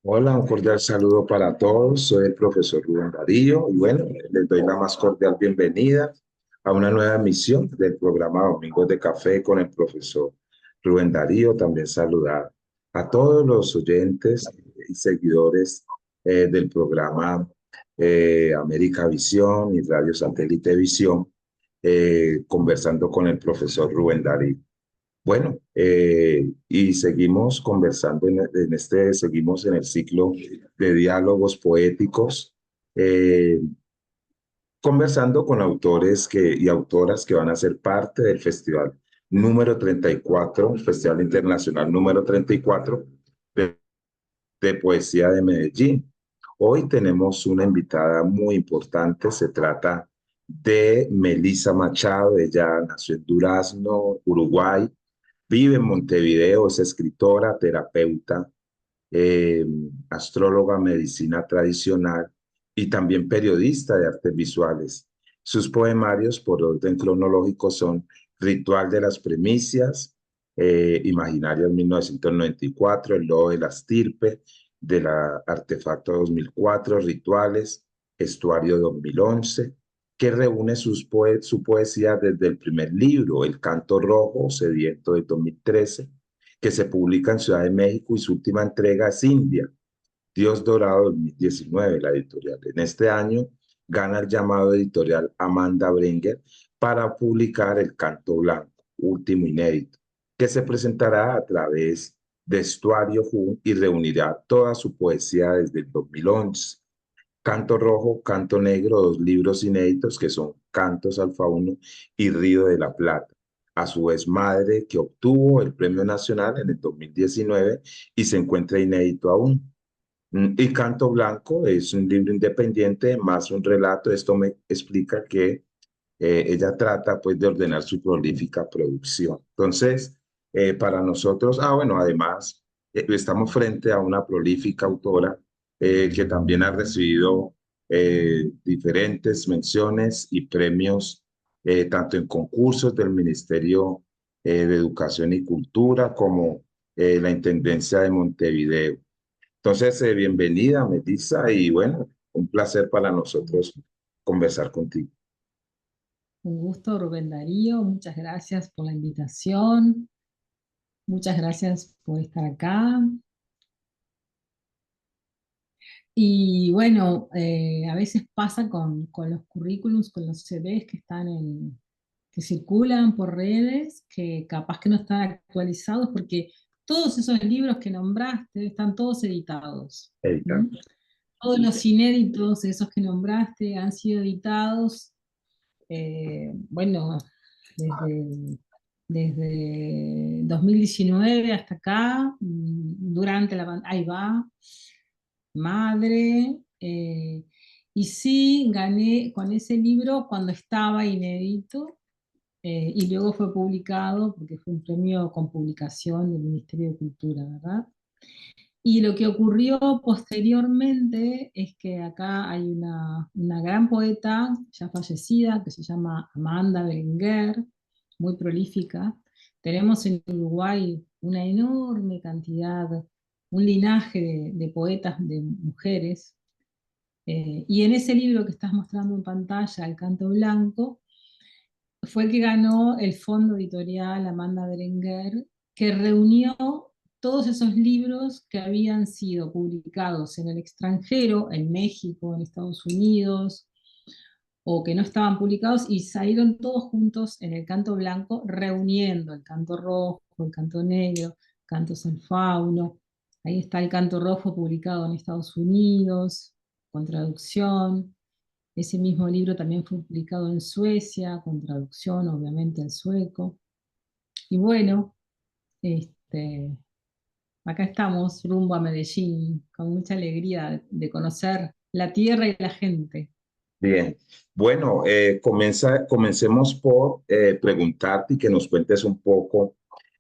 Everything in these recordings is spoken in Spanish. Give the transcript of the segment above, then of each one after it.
Hola, un cordial saludo para todos. Soy el profesor Rubén Darío y bueno, les doy la más cordial bienvenida a una nueva emisión del programa Domingos de Café con el profesor Rubén Darío. También saludar a todos los oyentes y seguidores del programa América Visión y Radio Satélite Visión, conversando con el profesor Rubén Darío. Bueno, y seguimos conversando seguimos en el ciclo de diálogos poéticos, eh, conversando con autores y autoras que van a ser parte del festival número 34, el Festival Internacional número 34 de, de Poesía de Medellín. Hoy tenemos una invitada muy importante, se trata de Melissa Machado. Ella nació en Durazno, Uruguay. Vive en Montevideo, es escritora, terapeuta, eh, astróloga, medicina tradicional y también periodista de artes visuales. Sus poemarios, por orden cronológico, son Ritual de las Primicias, Imaginarias 1994, El Lobo de la Estirpe, de la Artefacto 2004, Rituales, Estuario 2011, que reúne su poesía desde el primer libro, El Canto Rojo, Sediento de 2013, que se publica en Ciudad de México, y su última entrega es India, Dios Dorado 2019, la editorial. En este año gana el llamado editorial Amanda Bringer para publicar El Canto Blanco, último inédito, que se presentará a través de Estuario Jun y reunirá toda su poesía desde el 2011. Canto Rojo, Canto Negro, dos libros inéditos que son Cantos Alfa 1 y Río de la Plata. A su vez, Madre, que obtuvo el Premio Nacional en el 2019 y se encuentra inédito aún. Y Canto Blanco es un libro independiente, más un relato. Esto me explica que ella trata pues de ordenar su prolífica producción. Entonces, para nosotros, bueno, además, estamos frente a una prolífica autora que también ha recibido diferentes menciones y premios, tanto en concursos del Ministerio de Educación y Cultura como la Intendencia de Montevideo. Entonces, bienvenida, Melissa, y bueno, un placer para nosotros conversar contigo. Un gusto, Rubén Darío. Muchas gracias por la invitación. Muchas gracias por estar acá. Y bueno, a veces pasa con los currículums, con los CVs que circulan por redes, que capaz que no están actualizados porque todos esos libros que nombraste están todos editados. Erika. ¿M? Todos los inéditos, esos que nombraste, han sido editados, bueno, desde, desde 2019 hasta acá, durante ahí va, Madre, y sí, gané con ese libro cuando estaba inédito, y luego fue publicado, porque fue un premio con publicación del Ministerio de Cultura, ¿verdad? Y lo que ocurrió posteriormente es que acá hay una gran poeta ya fallecida que se llama Amanda Berenguer, muy prolífica. Tenemos en Uruguay una enorme cantidad, un linaje de poetas, de mujeres. Y en ese libro que estás mostrando en pantalla, El Canto Blanco, fue que ganó el fondo editorial Amanda Berenguer, que reunió todos esos libros que habían sido publicados en el extranjero, en México, en Estados Unidos, o que no estaban publicados, y salieron todos juntos en el Canto Blanco, reuniendo el Canto Rojo, el Canto Negro, Canto San Fauno. Ahí está el Canto Rojo publicado en Estados Unidos, con traducción. Ese mismo libro también fue publicado en Suecia, con traducción obviamente al sueco. Y bueno, este, acá estamos rumbo a Medellín, con mucha alegría de conocer la tierra y la gente. Bien, bueno, comencemos por preguntarte y que nos cuentes un poco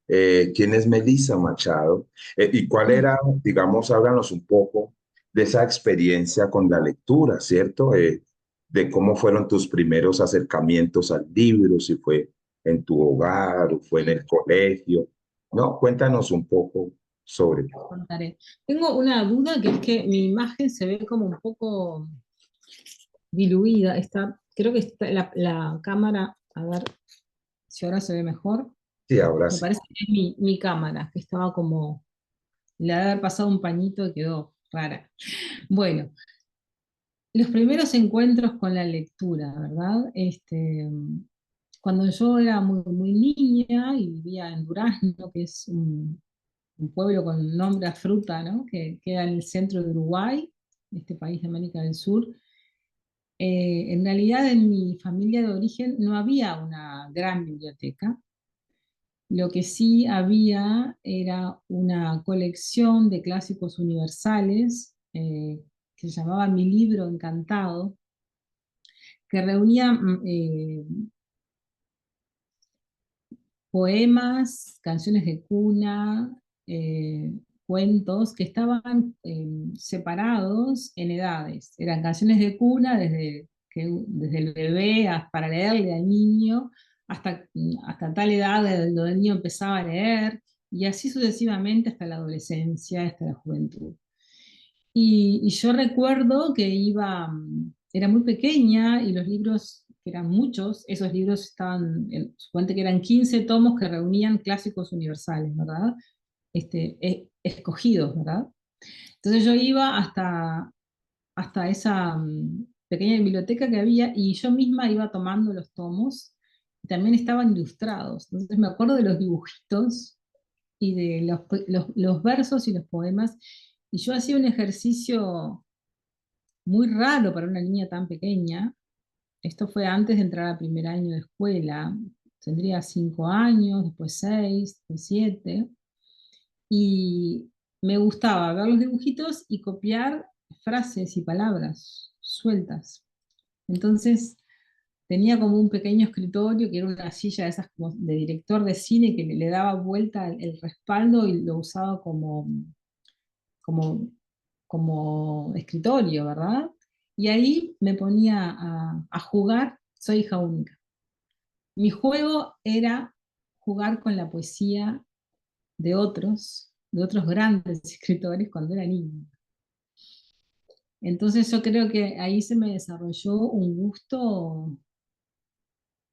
quién es Melissa Machado, y cuál era, digamos, háblanos un poco de esa experiencia con la lectura, ¿cierto? De cómo fueron tus primeros acercamientos al libro, si fue en tu hogar o fue en el colegio, ¿no? Cuéntanos un poco sobre todo. contaré. Tengo una duda que es que mi imagen se ve como un poco diluida. Creo que está la cámara, a ver si ahora se ve mejor. Sí, ahora Me sí. parece que es mi cámara, que estaba como, le ha de haber pasado un pañito y quedó rara. Bueno, los primeros encuentros con la lectura, ¿verdad? Cuando yo era muy niña y vivía en Durazno, que es un pueblo con nombre a fruta, ¿no? Que queda en el centro de Uruguay, este país de América del Sur. En realidad en mi familia de origen no había una gran biblioteca. Lo que sí había era una colección de clásicos universales que se llamaba Mi Libro Encantado, que reunía poemas, canciones de cuna, eh, cuentos que estaban separados en edades. Eran canciones de cuna desde el bebé para leerle al niño hasta tal edad donde el niño empezaba a leer, y así sucesivamente hasta la adolescencia, hasta la juventud. Y yo recuerdo que era muy pequeña y los libros, que eran muchos, esos libros estaban, suponte que eran 15 tomos que reunían clásicos universales, ¿verdad? Escogidos, ¿verdad? Entonces yo iba hasta esa pequeña biblioteca que había y yo misma iba tomando los tomos y también estaban ilustrados. Entonces me acuerdo de los dibujitos y de los versos y los poemas. Y yo hacía un ejercicio muy raro para una niña tan pequeña. Esto fue antes de entrar al primer año de escuela. Tendría 5 años, después 6, después 7. Y me gustaba ver los dibujitos y copiar frases y palabras sueltas. Entonces tenía como un pequeño escritorio que era una silla de esas como de director de cine que le daba vuelta el respaldo y lo usaba como, como escritorio, ¿verdad? Y ahí me ponía a jugar, soy hija única. Mi juego era jugar con la poesía de otros grandes escritores cuando era niña. Entonces yo creo que ahí se me desarrolló un gusto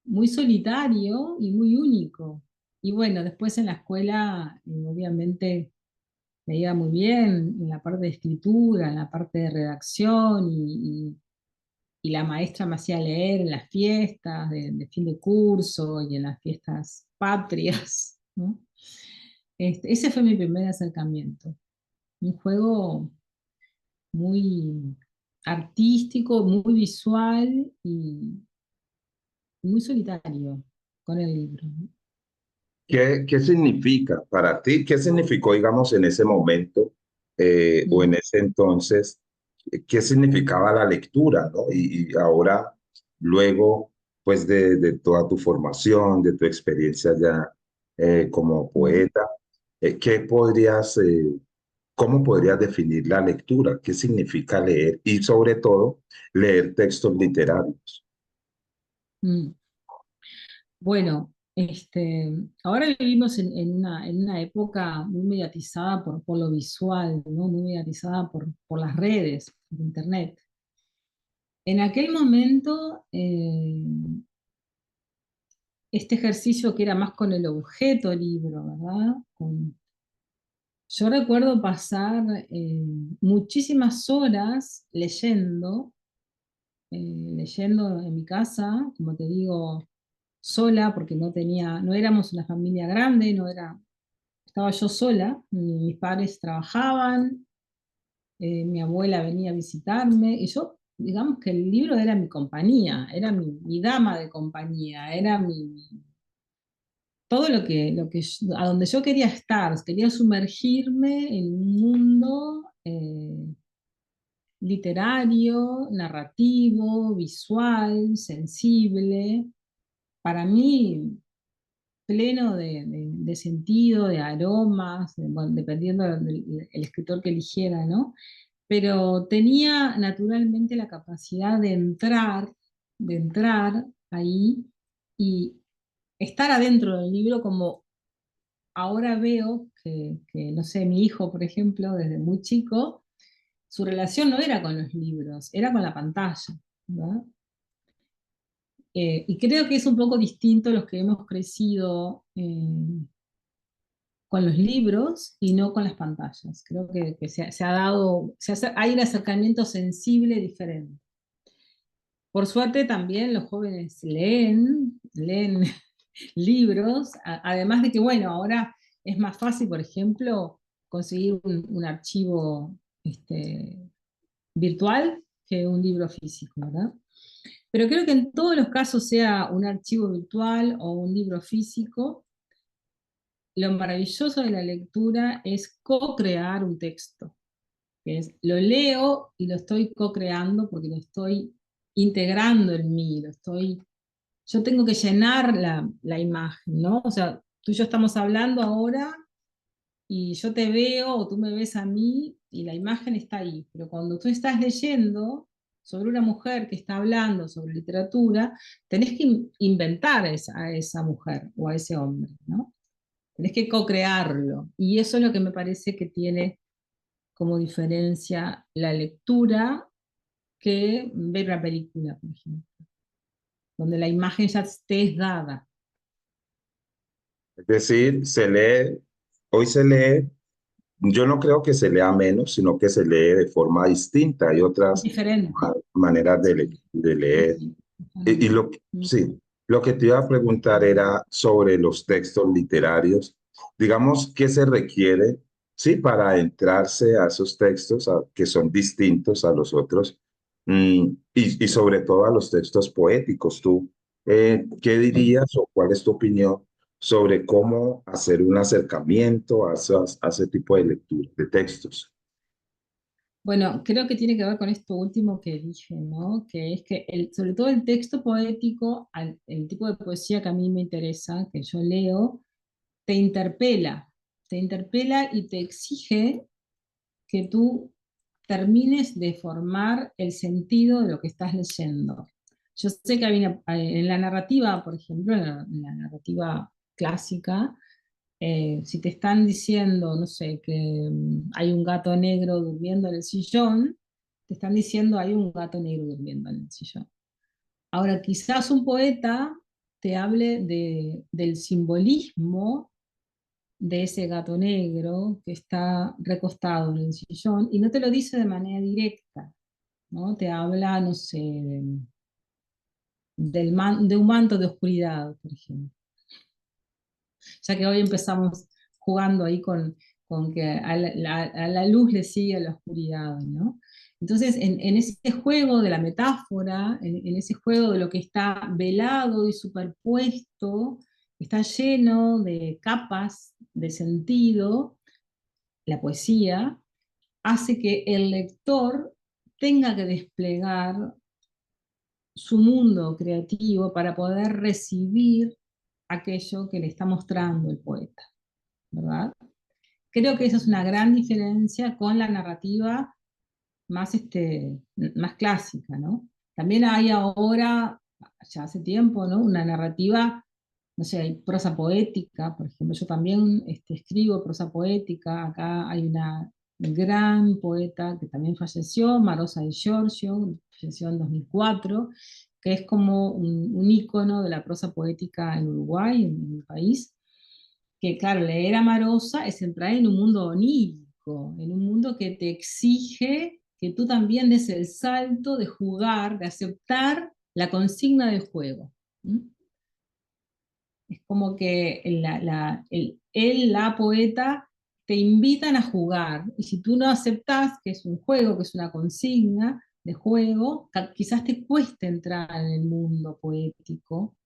muy solitario y muy único. Y bueno, después en la escuela, obviamente, me iba muy bien en la parte de escritura, en la parte de redacción, y la maestra me hacía leer en las fiestas de fin de curso y en las fiestas patrias, ¿no? Ese fue mi primer acercamiento. Un juego muy artístico, muy visual y muy solitario con el libro, ¿no? ¿Qué significa para ti? ¿Qué significó, digamos, en ese momento o Mm, en ese entonces? ¿Qué significaba la lectura, ¿no? Y ahora, luego, pues de toda tu formación, de tu experiencia ya como mm. poeta, ¿qué podrías, cómo podrías definir la lectura? ¿Qué significa leer? Y sobre todo, leer textos literarios. Mm. Bueno, ahora vivimos en una época muy mediatizada por lo visual, ¿no? Muy mediatizada por las redes, por internet. En aquel momento, este ejercicio que era más con el objeto libro, ¿verdad? Yo recuerdo pasar muchísimas horas leyendo en mi casa, como te digo, sola, porque no éramos una familia grande, estaba yo sola, mis padres trabajaban, mi abuela venía a visitarme, y yo, digamos que el libro era mi compañía, era mi dama de compañía, era todo a donde yo quería sumergirme en un mundo literario, narrativo, visual, sensible, para mí pleno de sentido, de aromas, bueno, dependiendo del el escritor que eligiera, ¿no? Pero tenía naturalmente la capacidad de entrar ahí y estar adentro del libro como ahora veo que, no sé, mi hijo, por ejemplo, desde muy chico, su relación no era con los libros, era con la pantalla, ¿verdad? Y creo que es un poco distinto los que hemos crecido con los libros y no con las pantallas. Creo que se ha dado, hay un acercamiento sensible diferente. Por suerte también los jóvenes leen libros, además de que, bueno, ahora es más fácil, por ejemplo, conseguir un archivo virtual que un libro físico, ¿verdad? Pero creo que en todos los casos, sea un archivo virtual o un libro físico, lo maravilloso de la lectura es co-crear un texto, que es, lo leo y lo estoy co-creando porque lo estoy integrando en mí, yo tengo que llenar la imagen, ¿no? O sea, tú y yo estamos hablando ahora y yo te veo o tú me ves a mí y la imagen está ahí, pero cuando tú estás leyendo sobre una mujer que está hablando sobre literatura, tenés que inventar a esa mujer o a ese hombre, ¿no? Tenés que co-crearlo. Y eso es lo que me parece que tiene como diferencia la lectura que ver una película, por ejemplo, donde la imagen ya te es dada. Es decir, hoy se lee, yo no creo que se lea menos, sino que se lee de forma distinta. Hay Es otras diferente. maneras Sí, de sí, leer. sí, Y totalmente. sí, lo que te iba a preguntar era sobre los textos literarios. Digamos, ¿qué se requiere, sí, para entrarse a esos textos que son distintos a los otros? Y sobre todo a los textos poéticos. ¿Tú qué dirías o cuál es tu opinión sobre cómo hacer un acercamiento a ese tipo de lectura, de textos? Bueno, creo que tiene que ver con esto último que dije, ¿no? Que es que sobre todo el texto poético, el tipo de poesía que a mí me interesa, que yo leo, te interpela y te exige que tú termines de formar el sentido de lo que estás leyendo. Yo sé que en la narrativa, por ejemplo, en la narrativa clásica, si te están diciendo, no sé, que hay un gato negro durmiendo en el sillón, te están diciendo hay un gato negro durmiendo en el sillón. Ahora, quizás un poeta te hable del simbolismo de ese gato negro que está recostado en el sillón y no te lo dice de manera directa, ¿no? Te habla, no sé, de un manto de oscuridad, por ejemplo. Ya que hoy empezamos jugando ahí con que a la luz le sigue a la oscuridad, ¿no? Entonces, en ese juego de la metáfora, en ese juego de lo que está velado y superpuesto, está lleno de capas de sentido, la poesía hace que el lector tenga que desplegar su mundo creativo para poder recibir aquello que le está mostrando el poeta, ¿verdad? Creo que esa es una gran diferencia con la narrativa más, más clásica, ¿no? También hay ahora, ya hace tiempo, ¿no? Una narrativa, no sé, hay prosa poética, por ejemplo, yo también escribo prosa poética, acá hay una gran poeta que también falleció, Marosa Di Giorgio, falleció en 2004, que es como un ícono de la prosa poética en Uruguay, en mi país, que claro, leer a Marosa es entrar en un mundo onírico, en un mundo que te exige que tú también des el salto de jugar, de aceptar la consigna del juego. ¿Mm? Es como que la poeta, te invitan a jugar, y si tú no aceptás que es un juego, que es una consigna de juego, quizás te cueste entrar en el mundo poético.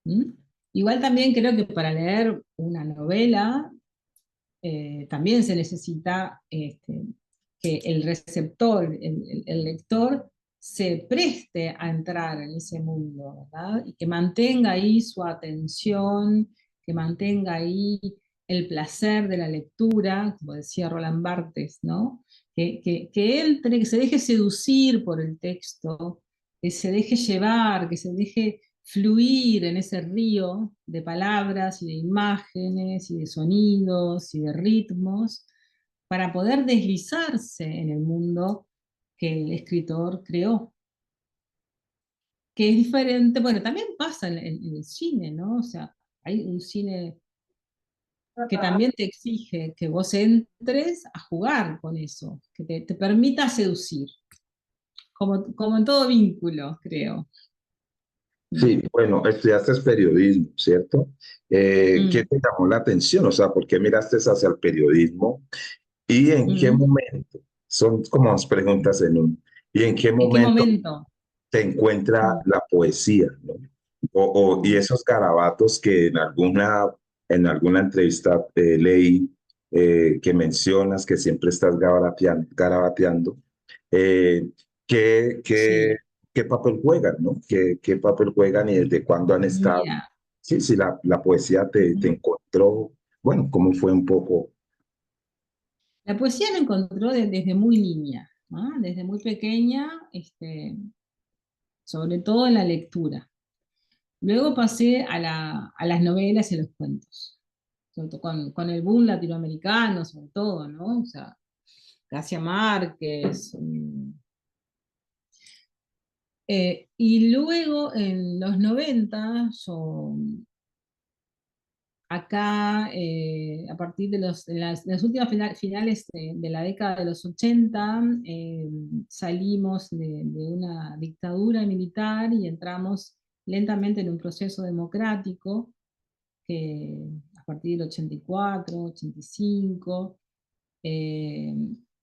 ¿Mm? Igual también creo que para leer una novela también se necesita que el receptor, el lector, se preste a entrar en ese mundo, ¿verdad? Y que mantenga ahí su atención, que mantenga ahí el placer de la lectura, como decía Roland Barthes, ¿no? Que entre, que se deje seducir por el texto, que se deje llevar, que se deje fluir en ese río de palabras y de imágenes y de sonidos y de ritmos para poder deslizarse en el mundo que el escritor creó, que es diferente. Bueno, también pasa en el cine, ¿no? O sea, hay un cine que también te exige que vos entres a jugar con eso, que te permita seducir, como en todo vínculo, creo. Mm. Sí, bueno, estudiaste periodismo, ¿cierto? ¿Qué Mm, te llamó la atención? O sea, ¿por qué miraste hacia el periodismo? ¿Y en qué mm. momento? Son como dos preguntas en uno. ¿Y en qué ¿En qué momento momento? se encuentra Mm, la poesía, ¿no? Y mm. esos garabatos que en alguna entrevista leí que mencionas que siempre estás garabateando, eh, ¿qué, qué, Sí, qué papel juegan, ¿no? ¿Qué papel juegan y desde cuándo han estado? mira. Sí, sí, la poesía te Ujú. encontró, bueno, ¿cómo fue un poco? La poesía la encontró desde muy niña, ¿no? Desde muy pequeña, sobre todo en la lectura. Luego pasé a las novelas y a los cuentos, sobre todo con el boom latinoamericano, sobre todo, ¿no? O sea, García Márquez. Y luego en los 90 yo acá, a partir de las últimas finales de la década de los 80, salimos de una dictadura militar y entramos lentamente en un proceso democrático que a partir del 84, 85, eh,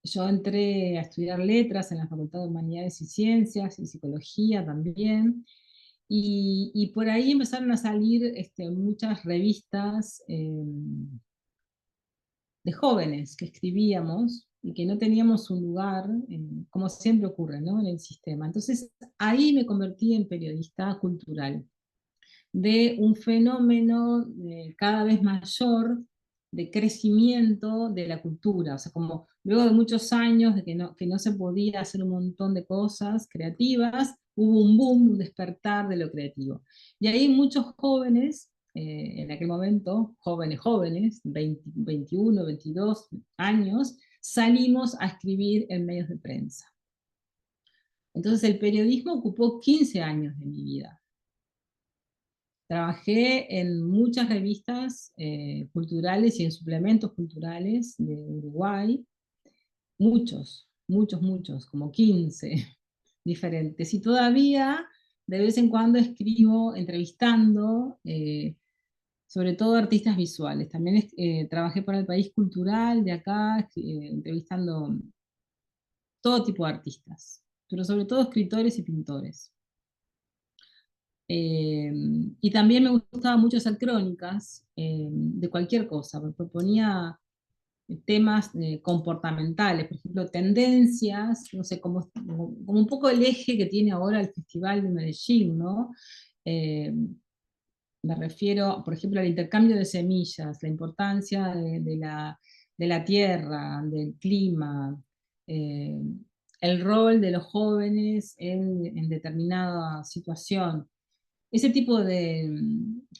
yo entré a estudiar letras en la Facultad de Humanidades y Ciencias y Psicología también. Y por ahí empezaron a salir muchas revistas de jóvenes que escribíamos y que no teníamos un lugar, como siempre ocurre, ¿no? En el sistema. Entonces ahí me convertí en periodista cultural de un fenómeno cada vez mayor de crecimiento de la cultura. O sea, como luego de muchos años de que no se podía hacer un montón de cosas creativas, hubo un boom, un despertar de lo creativo. Y ahí muchos jóvenes, en aquel momento, jóvenes, 20, 21, 22 años, salimos a escribir en medios de prensa. Entonces el periodismo ocupó 15 años de mi vida. Trabajé en muchas revistas culturales y en suplementos culturales de Uruguay, muchos, como 15 diferentes. Y todavía de vez en cuando escribo entrevistando, sobre todo artistas visuales. También trabajé para el País Cultural de acá, entrevistando todo tipo de artistas, pero sobre todo escritores y pintores. Eh, y también me gustaba mucho hacer crónicas de cualquier cosa, me proponía temas comportamentales, por ejemplo, tendencias, no sé, como un poco el eje que tiene ahora el Festival de Medellín, ¿no? Eh, Me refiero, por ejemplo, al intercambio de semillas, la importancia de la tierra, del clima, eh, el rol de los jóvenes en determinada situación. Ese tipo de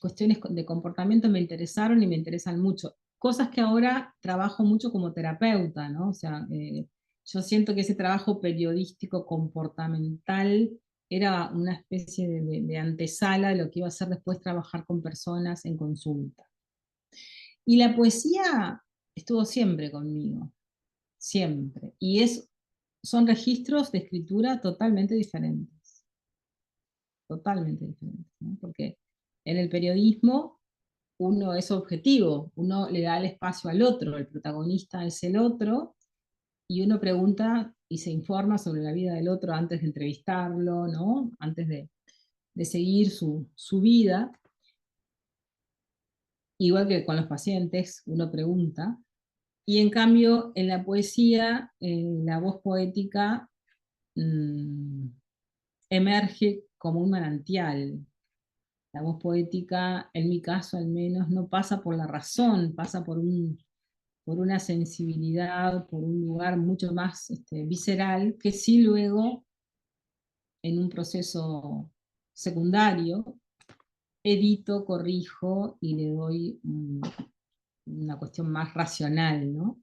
cuestiones de comportamiento me interesaron y me interesan mucho. Cosas que ahora trabajo mucho como terapeuta, ¿no? O sea, yo siento que ese trabajo periodístico comportamental era una especie de antesala de lo que iba a ser después trabajar con personas en consulta. Y la poesía estuvo siempre conmigo, siempre. Son registros de escritura totalmente diferentes, ¿no? Porque en el periodismo uno es objetivo, uno le da el espacio al otro, el protagonista es el otro, y uno pregunta y se informa sobre la vida del otro antes de entrevistarlo, ¿no? Antes de seguir su vida. Igual que con los pacientes, uno pregunta. Y en cambio, en la poesía, la voz poética mm, emerge como un manantial. La voz poética, en mi caso al menos, no pasa por la razón, pasa por una sensibilidad, por un lugar mucho más visceral, que sí luego, en un proceso secundario, edito, corrijo y le doy una cuestión más racional, ¿no?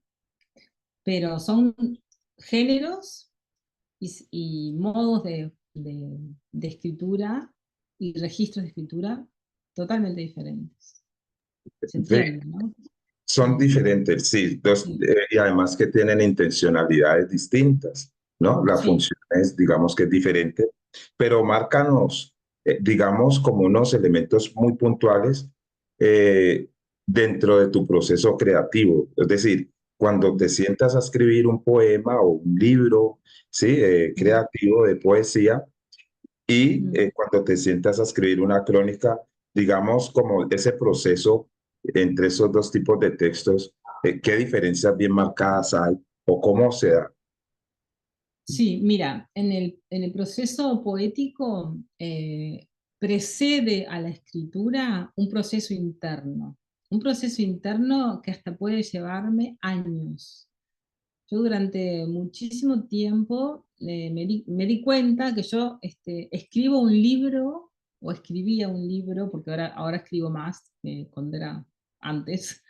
Pero son géneros y modos de escritura y registros de escritura totalmente diferentes. Se Sí, entiende, ¿no? son diferentes, sí, Sí, y además que tienen intencionalidades distintas, ¿no? La sí. función es, digamos que es diferente, pero márcanos, digamos, como unos elementos muy puntuales eh, dentro de tu proceso creativo. Es decir, cuando te sientas a escribir un poema o un libro, ¿sí? Mm, Creativo de poesía, y mm. cuando te sientas a escribir una crónica, digamos, como ese proceso entre esos dos tipos de textos, ¿qué diferencias bien marcadas hay o cómo se da? Sí, mira, en el proceso poético precede a la escritura un proceso interno que hasta puede llevarme años. Yo durante muchísimo tiempo me di cuenta que yo escribo un libro, o escribía un libro, porque ahora escribo más que cuando era antes,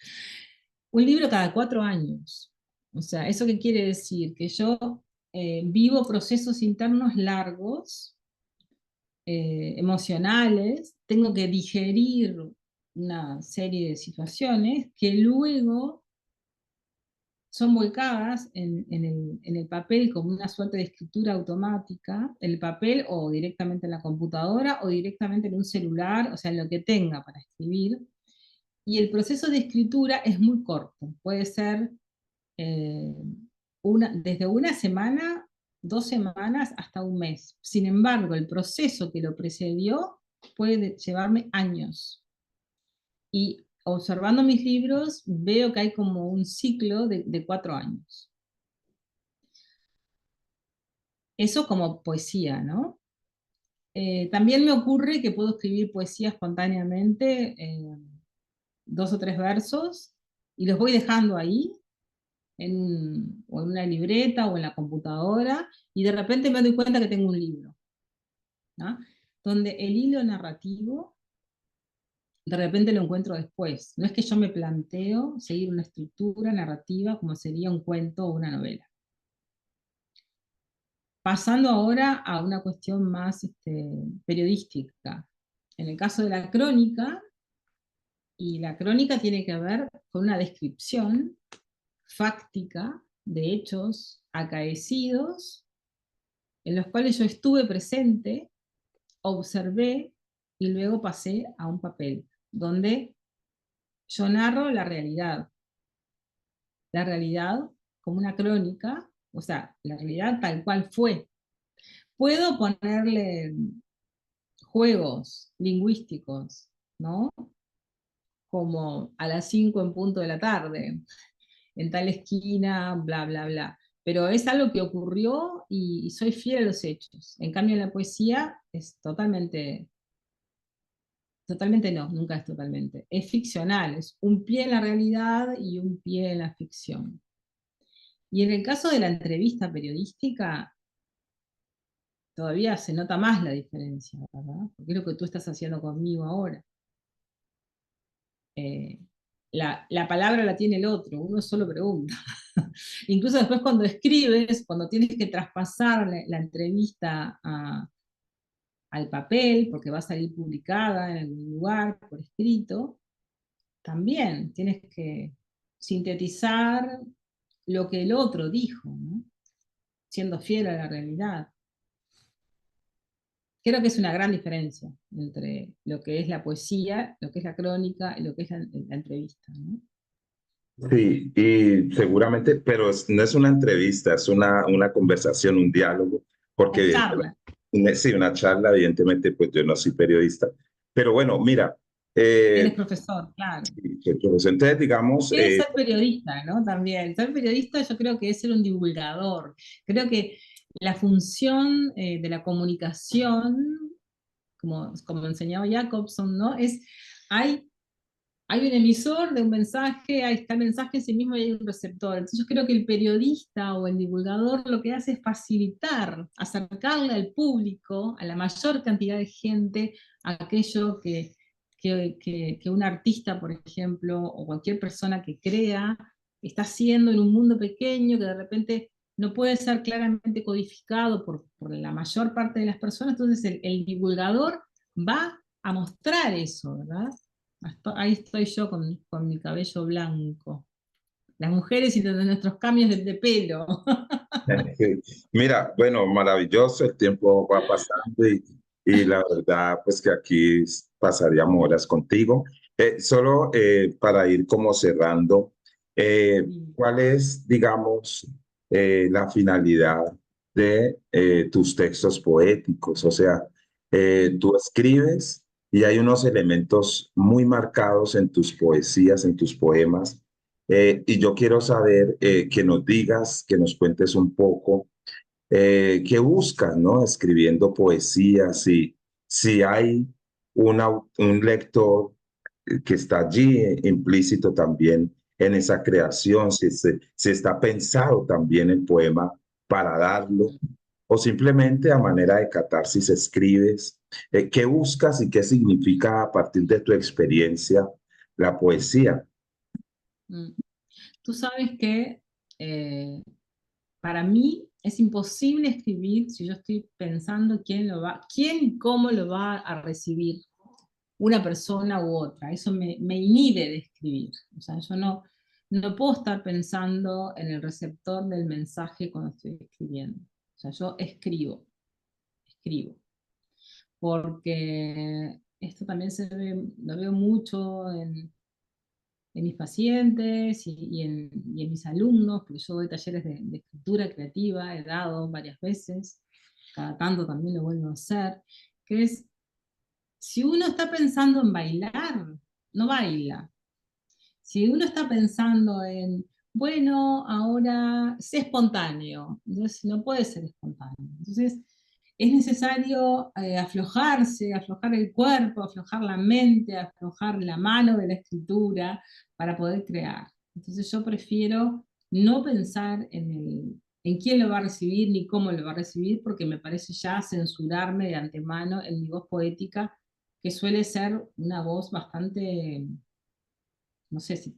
un libro cada 4 años. O sea, ¿eso qué quiere decir? Que yo vivo procesos internos largos, emocionales, tengo que digerir una serie de situaciones que luego son volcadas en el papel como una suerte de escritura automática, el papel o directamente en la computadora o directamente en un celular, o sea, en lo que tenga para escribir. Y el proceso de escritura es muy corto, puede ser eh, desde una semana, 2 semanas hasta un mes. Sin embargo, el proceso que lo precedió puede llevarme años. Y observando mis libros veo que hay como un ciclo de 4 años. Eso como poesía, ¿no? También me ocurre que puedo escribir poesía espontáneamente, 2 o 3 versos, y los voy dejando ahí, o en una libreta o en la computadora, y de repente me doy cuenta que tengo un libro, ¿no? Donde el hilo narrativo de repente lo encuentro después. No es que yo me planteo seguir una estructura narrativa como sería un cuento o una novela. Pasando ahora a una cuestión más periodística. En el caso de la crónica, y la crónica tiene que ver con una descripción fáctica de hechos acaecidos en los cuales yo estuve presente, observé y luego pasé a un papel, donde yo narro la realidad como una crónica, o sea, la realidad tal cual fue. Puedo ponerle juegos lingüísticos, ¿no? Como a las 5 en punto de la tarde, en tal esquina, bla, bla, bla. Pero es algo que ocurrió y soy fiel a los hechos. En cambio, en la poesía es totalmente, totalmente no, nunca es totalmente. Es ficcional, es un pie en la realidad y un pie en la ficción. Y en el caso de la entrevista periodística, todavía se nota más la diferencia, ¿verdad? Porque es lo que tú estás haciendo conmigo ahora. Eh, la palabra la tiene el otro, uno solo pregunta. Incluso después cuando escribes, cuando tienes que traspasar la entrevista al papel, porque va a salir publicada en algún lugar por escrito, también tienes que sintetizar lo que el otro dijo, ¿no? Siendo fiel a la realidad. Creo que es una gran diferencia entre lo que es la poesía, lo que es la crónica y lo que es la entrevista, ¿no? Sí, y seguramente, pero no es una entrevista, es una conversación, un diálogo, porque La charla. sí, una charla, evidentemente, pues yo no soy periodista, pero bueno, mira, Él es eh, profesor, claro. soy profesor. Entonces, digamos, Quiere ser periodista, ¿no? También. Ser periodista yo creo que es ser un divulgador. Creo que la función de la comunicación, como enseñaba Jacobson, ¿no? Hay un emisor de un mensaje, ahí está el mensaje en sí mismo y hay un receptor. Entonces yo creo que el periodista o el divulgador lo que hace es facilitar, acercarle al público, a la mayor cantidad de gente, aquello que un artista, por ejemplo, o cualquier persona que crea, está haciendo en un mundo pequeño que de repente no puede ser claramente codificado por la mayor parte de las personas, entonces el divulgador va a mostrar eso, ¿verdad? Ahí estoy yo con mi cabello blanco. Las mujeres y nuestros cambios de pelo. Mira, bueno, maravilloso, el tiempo va pasando y la verdad, pues que aquí pasaríamos horas contigo. Solo para ir como cerrando, ¿cuál es, digamos, la finalidad de tus textos poéticos? O sea, tú escribes y hay unos elementos muy marcados en tus poesías, en tus poemas y yo quiero saber que nos digas, que nos cuentes un poco qué buscas, ¿no? Escribiendo poesía, si hay un lector que está allí implícito también en esa creación, si está pensado también el poema para darlo, o simplemente a manera de catarsis escribes. ¿Qué buscas y qué significa a partir de tu experiencia la poesía? Mm. Tú sabes que eh, para mí es imposible escribir si yo estoy pensando quién y cómo lo va a recibir una persona u otra. Eso me inhibe de escribir. O sea, yo no puedo estar pensando en el receptor del mensaje cuando estoy escribiendo. O sea, yo escribo. Porque esto también lo veo mucho en mis pacientes y en mis alumnos, porque yo doy talleres de escritura creativa, he dado varias veces, cada tanto también lo vuelvo a hacer, que es, si uno está pensando en bailar, no baila. Si uno está pensando en, bueno, ahora sé espontáneo, entonces no puede ser espontáneo. Entonces es necesario aflojarse, aflojar el cuerpo, aflojar la mente, aflojar la mano de la escritura para poder crear. Entonces yo prefiero no pensar en quién lo va a recibir ni cómo lo va a recibir, porque me parece ya censurarme de antemano en mi voz poética, que suele ser una voz bastante, no sé si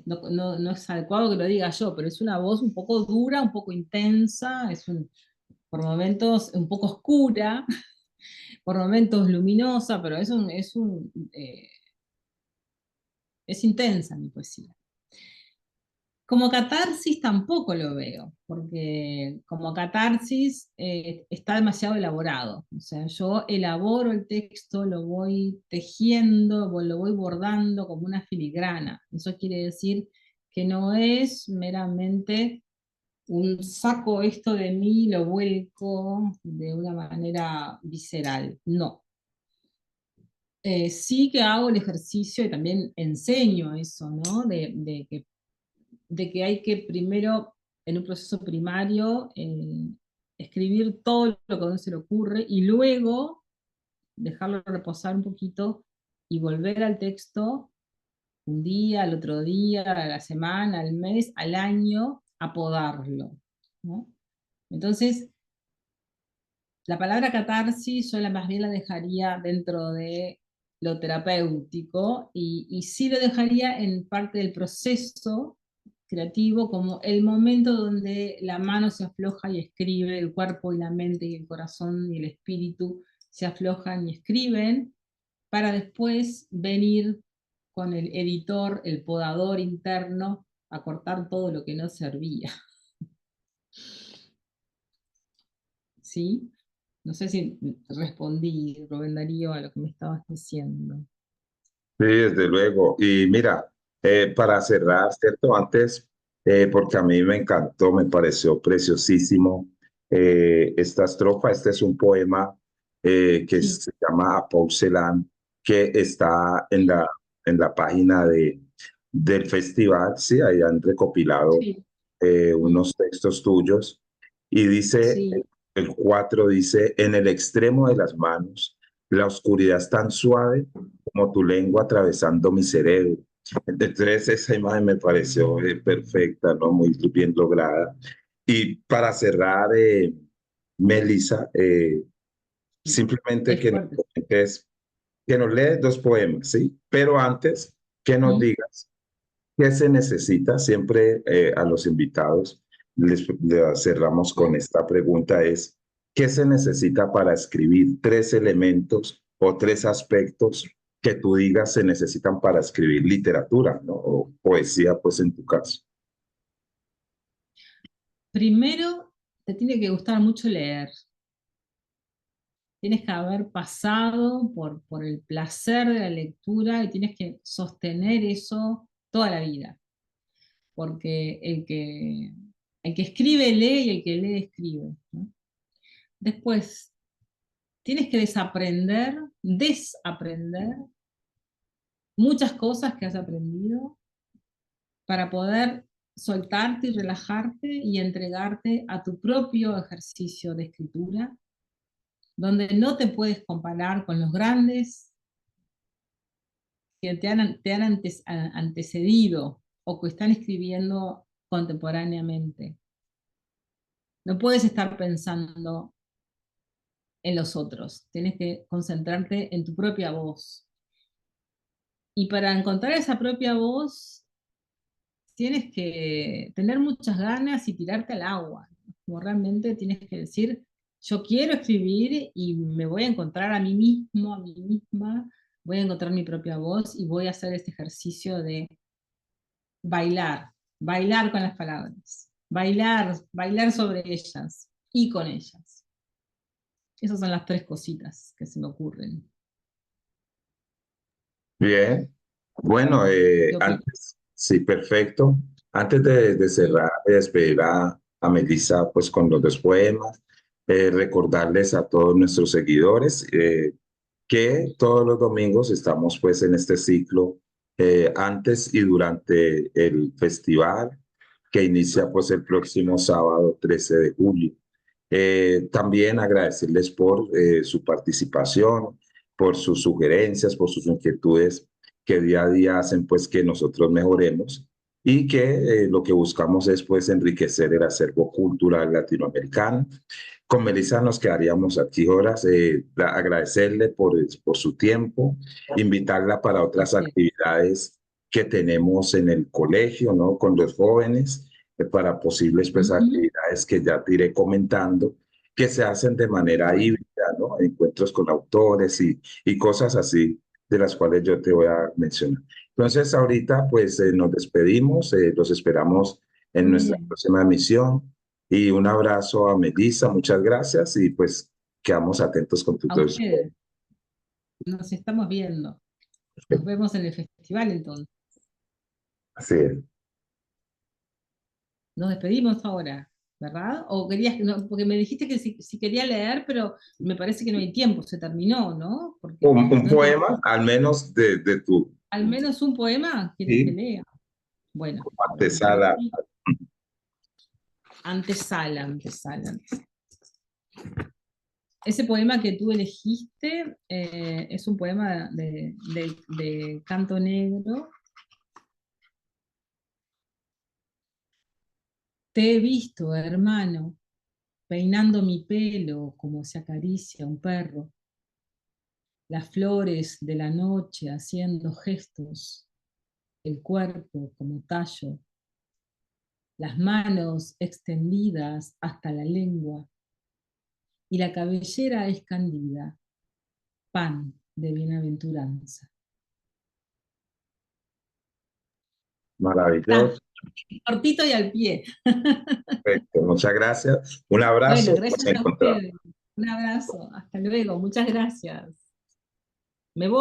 no es adecuado que lo diga yo, pero es una voz un poco dura, un poco intensa, por momentos un poco oscura, por momentos luminosa, pero es intensa mi poesía. Como catarsis tampoco lo veo, porque como catarsis está demasiado elaborado. O sea, yo elaboro el texto, lo voy tejiendo, lo voy bordando como una filigrana. Eso quiere decir que no es meramente un saco esto de mí, lo vuelco de una manera visceral. No. Sí que hago el ejercicio y también enseño eso, ¿no? De que hay que primero, en un proceso primario, escribir todo lo que a uno se le ocurre y luego dejarlo reposar un poquito y volver al texto un día, al otro día, a la semana, al mes, al año, a podarlo, ¿no? Entonces, la palabra catarsis yo más bien la dejaría dentro de lo terapéutico y sí lo dejaría en parte del proceso creativo como el momento donde la mano se afloja y escribe, el cuerpo y la mente y el corazón y el espíritu se aflojan y escriben, para después venir con el editor, el podador interno, a cortar todo lo que no servía. ¿Sí? No sé si respondí, Rubén Darío, a lo que me estabas diciendo. Sí, desde luego. Y mira, para cerrar, ¿cierto? Antes, porque a mí me encantó, me pareció preciosísimo esta estrofa. Este es un poema que Sí, se llama Apouselan, que está en la página del festival, sí, ahí han recopilado sí, mm, unos textos tuyos. Y dice, sí, el 4 dice, en el extremo de las manos, la oscuridad es tan suave como tu lengua atravesando mi cerebro. Entonces esa imagen me pareció perfecta, ¿no? Muy bien lograda. Y para cerrar, Melissa, sí. simplemente Es que nos fuerte. comentes que nos lees dos poemas, ¿sí? Pero antes, que nos ¿Mm? digas qué se necesita. Siempre a los invitados les cerramos con esta pregunta, es, ¿qué se necesita para escribir tres elementos o tres aspectos que tú digas se necesitan para escribir literatura, ¿no? O poesía, pues en tu caso. Primero, te tiene que gustar mucho leer. Tienes que haber pasado por el placer de la lectura y tienes que sostener eso toda la vida. Porque el que escribe lee y el que lee escribe, ¿no? Después, tienes que desaprender muchas cosas que has aprendido para poder soltarte y relajarte y entregarte a tu propio ejercicio de escritura, donde no te puedes comparar con los grandes que te han antecedido o que están escribiendo contemporáneamente. No puedes estar pensando en los otros, tienes que concentrarte en tu propia voz. Y para encontrar esa propia voz, tienes que tener muchas ganas y tirarte al agua. Como realmente tienes que decir, yo quiero escribir y me voy a encontrar a mí mismo, a mí misma, voy a encontrar mi propia voz y voy a hacer este ejercicio de bailar con las palabras, bailar sobre ellas y con ellas. Esas son las tres cositas que se me ocurren. Bien. Bueno, ¿Qué opinas? antes, sí, perfecto. Antes de Mm. cerrar, de despedir a Melissa, pues con los dos poemas, recordarles a todos nuestros seguidores que todos los domingos estamos pues en este ciclo antes y durante el festival que inicia pues el próximo sábado 13 de julio. También agradecerles por su participación, por sus sugerencias, por sus inquietudes que día a día hacen pues que nosotros mejoremos y que lo que buscamos es pues enriquecer el acervo cultural latinoamericano. Con Melissa nos quedaríamos aquí horas, agradecerle por su tiempo, invitarla para otras Usted. actividades que tenemos en el colegio, ¿no? Con los jóvenes, para posibles pues Ujú. actividades que ya te iré comentando, que se hacen de manera Bueno, híbrida, ¿no? Encuentros con autores y cosas así de las cuales yo te voy a mencionar. Entonces, ahorita pues nos despedimos, los esperamos en muy nuestra bien. próxima emisión y un abrazo a Melissa, muchas gracias y pues quedamos atentos con tus A dos. ustedes. Nos estamos viendo. Nos vemos en el festival entonces. Así es. Nos despedimos ahora, ¿verdad? O querías, no, porque me dijiste que si quería leer, pero me parece que no hay tiempo, se terminó, ¿no? Porque Un no entendí. poema, al menos de tu ¿Al menos un poema quieres que sí, lea? Bueno, a ver, un antesala. segundito. Antesala. Ese poema que tú elegiste es un poema de Canto Negro. Te he visto, hermano, peinando mi pelo como se acaricia un perro, las flores de la noche haciendo gestos, el cuerpo como tallo, las manos extendidas hasta la lengua y la cabellera escandida, pan de bienaventuranza. Está Maravilloso. cortito y al pie. Perfecto. Muchas gracias. Un Bueno, abrazo. Nos gracias a encontramos. ustedes. Un abrazo. Hasta luego. Muchas gracias. Me voy.